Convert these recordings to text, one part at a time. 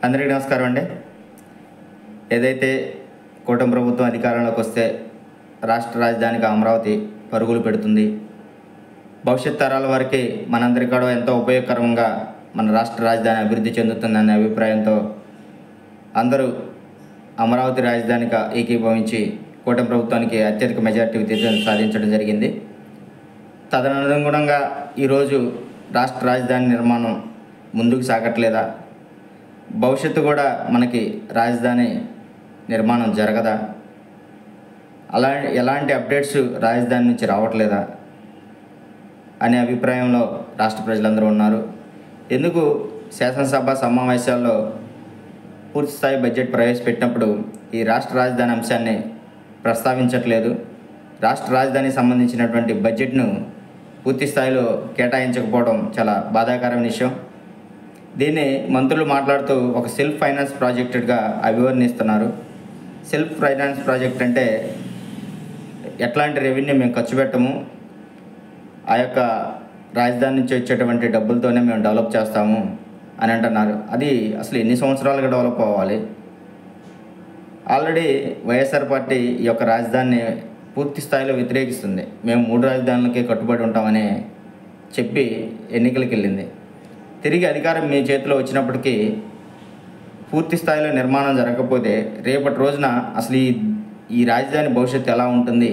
అందరికీ నమస్కారం అండి. ఏదైతే కూటమి ప్రభుత్వం అధికారంలోకి వస్తే రాష్ట్ర రాజధానికి అమరావతి పరుగులు పెడుతుంది, భవిష్యత్ తరాల వారికి మనందరికీ కూడా ఎంతో ఉపయోగకరంగా మన రాష్ట్ర రాజధాని అభివృద్ధి చెందుతుందనే అభిప్రాయంతో అందరూ అమరావతి రాజధానిగా ఏకీభవించి కూటమి ప్రభుత్వానికి అత్యధిక మెజార్టీ విజయం సాధించడం జరిగింది. తదనుగుణంగా ఈరోజు రాష్ట్ర రాజధాని నిర్మాణం ముందుకు సాగట్లేదా, భవిష్యత్తు కూడా మనకి రాజధాని నిర్మాణం జరగదా, ఎలాంటి అప్డేట్స్ రాజధాని నుంచి రావట్లేదా అనే అభిప్రాయంలో రాష్ట్ర ప్రజలందరూ ఉన్నారు. ఎందుకు శాసనసభ సమావేశాల్లో పూర్తిస్థాయి బడ్జెట్ ప్రవేశపెట్టినప్పుడు ఈ రాష్ట్ర రాజధాని అంశాన్ని ప్రస్తావించట్లేదు, రాష్ట్ర రాజధానికి సంబంధించినటువంటి బడ్జెట్ను పూర్తి స్థాయిలో కేటాయించకపోవడం చాలా బాధాకరమైన విషయం. దీన్ని మంత్రులు మాట్లాడుతూ ఒక సెల్ఫ్ ఫైనాన్స్ ప్రాజెక్టుగా అభివర్ణిస్తున్నారు. సెల్ఫ్ ఫైనాన్స్ ప్రాజెక్ట్ అంటే ఎట్లాంటి రెవెన్యూ మేము ఖర్చు పెట్టము, ఆ యొక్క రాజధాని నుంచి వచ్చేటువంటి డబ్బులతోనే మేము డెవలప్ చేస్తాము అని అంటున్నారు. అది అసలు ఎన్ని సంవత్సరాలుగా డెవలప్ అవ్వాలి? ఆల్రెడీ వైఎస్ఆర్ పార్టీ ఈ యొక్క రాజధానిని పూర్తి స్థాయిలో వ్యతిరేకిస్తుంది. మేము 3 రాజధానులకే కట్టుబడి ఉంటామని చెప్పి ఎన్నికలకు వెళ్ళింది. తిరిగి అధికారం మీ చేతిలో వచ్చినప్పటికీ పూర్తి స్థాయిలో నిర్మాణం జరగకపోతే రేపటి రోజున అసలు ఈ రాజధాని భవిష్యత్తు ఎలా ఉంటుంది?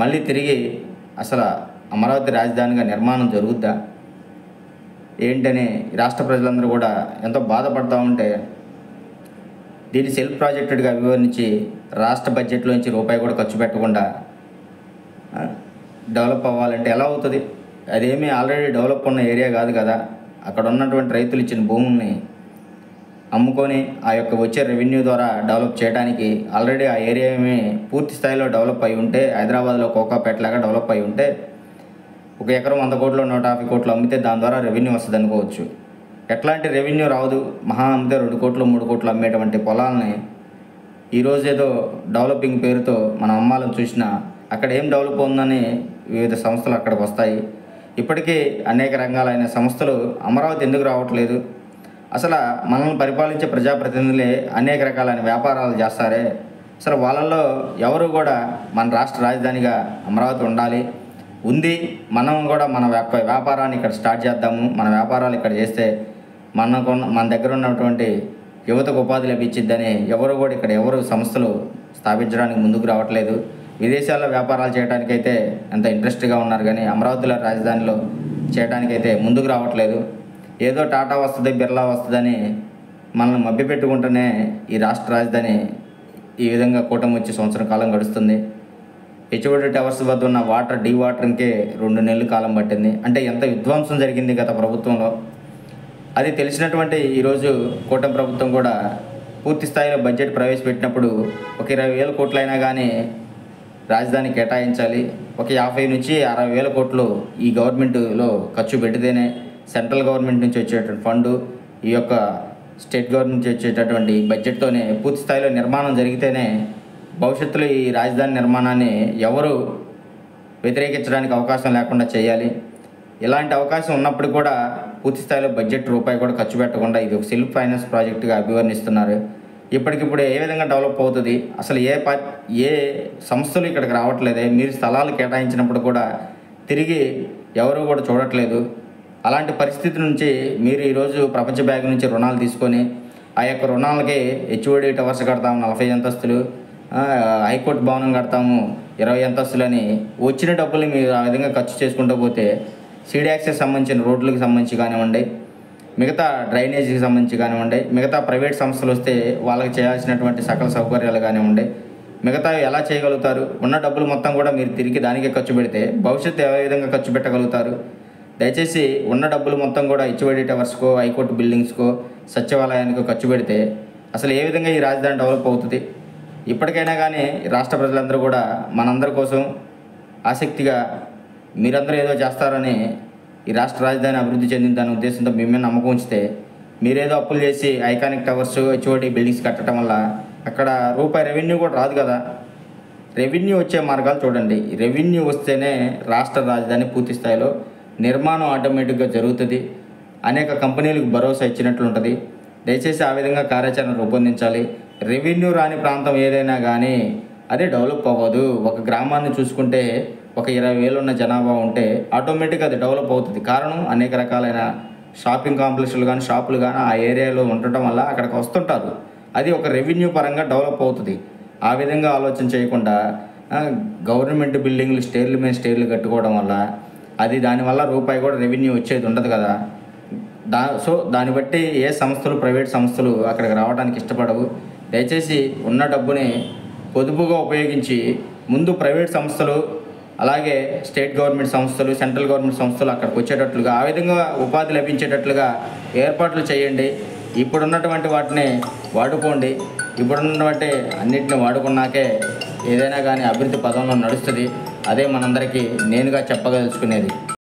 మళ్ళీ తిరిగి అసలు అమరావతి రాజధానిగా నిర్మాణం జరుగుద్దా ఏంటని రాష్ట్ర ప్రజలందరూ కూడా ఎంతో బాధపడుతూ ఉంటే, దీన్ని సెల్ఫ్ ప్రాజెక్టుగా అభివర్ణించి రాష్ట్ర బడ్జెట్లోంచి రూపాయి కూడా ఖర్చు పెట్టకుండా డెవలప్ అవ్వాలంటే ఎలా అవుతుంది? అదేమీ ఆల్రెడీ డెవలప్ ఉన్న ఏరియా కాదు కదా. అక్కడ ఉన్నటువంటి రైతులు ఇచ్చిన భూముల్ని అమ్ముకొని ఆ యొక్క వచ్చే రెవెన్యూ ద్వారా డెవలప్ చేయడానికి ఆల్రెడీ ఆ ఏరియా ఏమీ పూర్తి స్థాయిలో డెవలప్ అయి ఉంటే, హైదరాబాద్లో కోకాపేటలాగా డెవలప్ అయి ఉంటే, ఒక ఎకరం 100 కోట్లు 150 కోట్లు అమ్మితే దాని ద్వారా రెవెన్యూ వస్తుంది అనుకోవచ్చు. ఎట్లాంటి రెవెన్యూ రాదు. మహా అమ్మితే 2 కోట్లు 3 కోట్లు అమ్మేటువంటి పొలాలని ఈరోజు ఏదో డెవలపింగ్ పేరుతో మనం అమ్మాలని చూసినా అక్కడ ఏం డెవలప్ ఉందని వివిధ సంస్థలు అక్కడికి వస్తాయి. ఇప్పటికీ అనేక రంగాలైన సంస్థలు అమరావతి ఎందుకు రావట్లేదు? అసలు మనల్ని పరిపాలించే ప్రజాప్రతినిధులే అనేక రకాలైన వ్యాపారాలు చేస్తారే, అసలు వాళ్ళల్లో ఎవరు కూడా మన రాష్ట్ర రాజధానిగా అమరావతి ఉండాలి, ఉంది, మనం కూడా మన వ్యాపారాన్ని ఇక్కడ స్టార్ట్ చేద్దాము, మన వ్యాపారాలు ఇక్కడ చేస్తే మన దగ్గర ఉన్నటువంటి యువతకు ఉపాధి లభించిద్దని ఎవరు సంస్థలు స్థాపించడానికి ముందుకు రావట్లేదు. విదేశాల్లో వ్యాపారాలు చేయడానికైతే ఎంత ఇంట్రెస్ట్గా ఉన్నారు, కానీ అమరావతిలో రాజధానిలో చేయడానికైతే ముందుకు రావట్లేదు. ఏదో టాటా వస్తుంది, బిర్లా వస్తుందని మనల్ని మభ్యపెట్టుకుంటూనే ఈ రాష్ట్ర రాజధాని ఈ విధంగా కూటమి వచ్చి సంవత్సరం కాలం గడుస్తుంది. హెచ్ఓడి టవర్స్ వద్ద ఉన్న వాటర్ డీవాటరింగ్కే 2 నెలల కాలం పట్టింది. అంటే ఎంత విధ్వంసం జరిగింది గత ప్రభుత్వంలో. అది తెలిసినటువంటి ఈరోజు కూటమి ప్రభుత్వం కూడా పూర్తి స్థాయిలో బడ్జెట్ ప్రవేశపెట్టినప్పుడు ఒక 20,000 కోట్లైనా కానీ రాజధాని కేటాయించాలి. ఒక 50 నుంచి 60,000 కోట్లు ఈ గవర్నమెంట్లో ఖర్చు పెడితేనే సెంట్రల్ గవర్నమెంట్ నుంచి వచ్చేటువంటి ఫండు, ఈ యొక్క స్టేట్ గవర్నమెంట్ నుంచి వచ్చేటటువంటి బడ్జెట్తోనే పూర్తి స్థాయిలో నిర్మాణం జరిగితేనే భవిష్యత్తులో ఈ రాజధాని నిర్మాణాన్ని ఎవరు వ్యతిరేకించడానికి అవకాశం లేకుండా చేయాలి. ఇలాంటి అవకాశం ఉన్నప్పుడు కూడా పూర్తి స్థాయిలో బడ్జెట్ రూపాయి కూడా ఖర్చు పెట్టకుండా ఇది ఒక సెల్ఫ్ ఫైనాన్స్ ప్రాజెక్టుగా అభివర్ణిస్తున్నారు. ఇప్పటికిప్పుడు ఏ విధంగా డెవలప్ అవుతుంది? అసలు ఏ సంస్థలు ఇక్కడికి రావట్లేదే. మీరు స్థలాలు కేటాయించినప్పుడు కూడా తిరిగి ఎవరు కూడా చూడట్లేదు. అలాంటి పరిస్థితి నుంచి మీరు ఈరోజు ప్రపంచ బ్యాంక్ నుంచి రుణాలు తీసుకొని ఆ యొక్క రుణాలకి హెచ్ఓడి టవర్స్ కడతాము 40 అంతస్తులు, హైకోర్టు భవనం కడతాము 20 అంతస్తులని వచ్చిన డబ్బులు మీరు ఆ విధంగా ఖర్చు చేసుకుంటూ పోతే సీడీ యాక్సెస్ సంబంధించిన రోడ్లకు సంబంధించి కానివ్వండి, మిగతా డ్రైనేజీకి సంబంధించి కానివ్వండి, మిగతా ప్రైవేట్ సంస్థలు వస్తే వాళ్ళకి చేయాల్సినటువంటి సకల సౌకర్యాలు కానివ్వండి, మిగతా ఎలా చేయగలుగుతారు? ఉన్న డబ్బులు మొత్తం కూడా మీరు తిరిగి దానికే ఖర్చు పెడితే భవిష్యత్తు ఏ విధంగా ఖర్చు పెట్టగలుగుతారు? దయచేసి ఉన్న డబ్బులు మొత్తం కూడా హెచ్ఓడి టవర్స్కో, హైకోర్టు బిల్డింగ్స్కో, సచివాలయానికో ఖర్చు పెడితే అసలు ఏ విధంగా ఈ రాజధాని డెవలప్ అవుతుంది? ఇప్పటికైనా కానీ రాష్ట్ర ప్రజలందరూ కూడా మనందరి కోసం ఆసక్తిగా మీరందరూ ఏదో చేస్తారని ఈ రాష్ట్ర రాజధాని అభివృద్ధి చెందిందనే ఉద్దేశంతో మీ మీద నమ్మకం ఉంచితే మీరేదో అప్పులు చేసి ఐకానిక్ టవర్స్, హెచ్ఓడి బిల్డింగ్స్ కట్టడం వల్ల అక్కడ రూపాయి రెవెన్యూ కూడా రాదు కదా. రెవెన్యూ వచ్చే మార్గాలు చూడండి. రెవెన్యూ వస్తేనే రాష్ట్ర రాజధాని పూర్తి స్థాయిలో నిర్మాణం ఆటోమేటిక్గా జరుగుతుంది. అనేక కంపెనీలకు భరోసా ఇచ్చినట్లు ఉంటుంది. దయచేసి ఆ విధంగా కార్యాచరణ రూపొందించాలి. రెవెన్యూ రాని ప్రాంతం ఏదైనా కానీ అది డెవలప్ అవ్వదు. ఒక గ్రామాన్ని చూసుకుంటే ఒక 20,000 ఉన్న జనాభా ఉంటే ఆటోమేటిక్గా అది డెవలప్ అవుతుంది. కారణం అనేక రకాలైన షాపింగ్ కాంప్లెక్స్లు కానీ షాపులు కానీ ఆ ఏరియాలో ఉండటం వల్ల అక్కడికి వస్తుంటారు. అది ఒక రెవెన్యూ పరంగా డెవలప్ అవుతుంది. ఆ విధంగా ఆలోచన చేయకుండా గవర్నమెంట్ బిల్డింగ్లు స్టేర్ల మీద స్టేర్లు కట్టుకోవడం వల్ల అది దానివల్ల రూపాయి కూడా రెవెన్యూ వచ్చేది ఉండదు కదా. సో దాన్ని బట్టి ఏ సంస్థలు, ప్రైవేట్ సంస్థలు అక్కడికి రావడానికి ఇష్టపడవు. దయచేసి ఉన్న డబ్బుని పొదుపుగా ఉపయోగించి ముందు ప్రైవేట్ సంస్థలు, అలాగే స్టేట్ గవర్నమెంట్ సంస్థలు, సెంట్రల్ గవర్నమెంట్ సంస్థలు అక్కడికి వచ్చేటట్లుగా, ఆ విధంగా ఉపాధి లభించేటట్లుగా ఏర్పాట్లు చేయండి. ఇప్పుడున్నటువంటి వాటిని వాడుకోండి. ఇప్పుడున్నటువంటి అన్నింటిని వాడుకున్నాకే ఏదైనా కానీ అభివృద్ధి పదంలో నడుస్తుంది. అదే మనందరికీ నేనుగా చెప్పదలుచుకునేది.